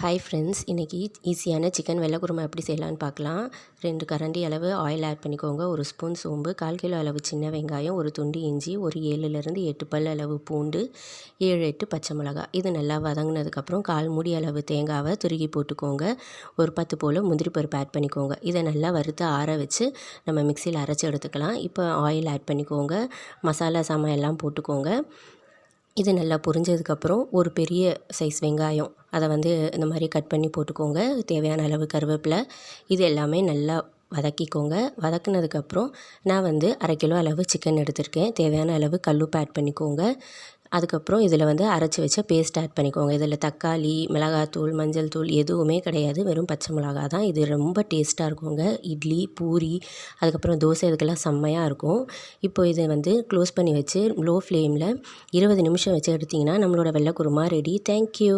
Hi friends, இன்றைக்கி ஈஸியான chicken வெள்ளை குருமா எப்படி செய்யலான்னு பார்க்கலாம். 2 கரண்டி அளவு ஆயில் ஆட் பண்ணிக்கோங்க. 1 ஸ்பூன் சோம்பு, 1/4 கிலோ அளவு சின்ன வெங்காயம், ஒரு துண்டு இஞ்சி, ஒரு 7லேருந்து 8 பல் அளவு பூண்டு, 7 8 பச்சை மிளகாய். இது நல்லா வதங்கினதுக்கப்புறம் 1/4 மூடி அளவு தேங்காவை துருகி போட்டுக்கோங்க. ஒரு 10 போல் முந்திரி பருப்பு ஆட் பண்ணிக்கோங்க. இதை நல்லா வறுத்து ஆற வச்சு நம்ம மிக்சியில் அரைச்சி எடுத்துக்கலாம். இப்போ ஆயில் ஆட் பண்ணிக்கோங்க. மசாலா சாமான் எல்லாம் போட்டுக்கோங்க. இது நல்லா பொரிஞ்சதுக்கப்புறம் ஒரு பெரிய சைஸ் வெங்காயம் அதை இந்த மாதிரி கட் பண்ணி போட்டுக்கோங்க. தேவையான அளவு கருவேப்பிலை, இது எல்லாமே நல்லா வதக்கிக்கோங்க. வதக்குனதுக்கப்புறம் நான் 1/2 கிலோ அளவு சிக்கன் எடுத்திருக்கேன். தேவையான அளவு கல்லுப்பு ஆட் பண்ணிக்கோங்க. அதுக்கப்புறம் இதில் அரைச்சி வச்ச பேஸ்ட் ஆட் பண்ணிக்கோங்க. இதில் தக்காளி, மிளகாத்தூள், மஞ்சள் தூள் எதுவுமே கிடையாது. வெறும் பச்சை மிளகா தான். இது ரொம்ப டேஸ்ட்டாக இருக்குங்க. இட்லி, பூரி, அதுக்கப்புறம் தோசை இதுக்கெல்லாம் செம்மையாக இருக்கும். இப்போ இதை க்ளோஸ் பண்ணி வச்சு லோ ஃப்ளேமில் 20 நிமிஷம் வச்சு எடுத்திங்கன்னா நம்மளோட வெள்ளை குருமா ரெடி. தேங்க்யூ.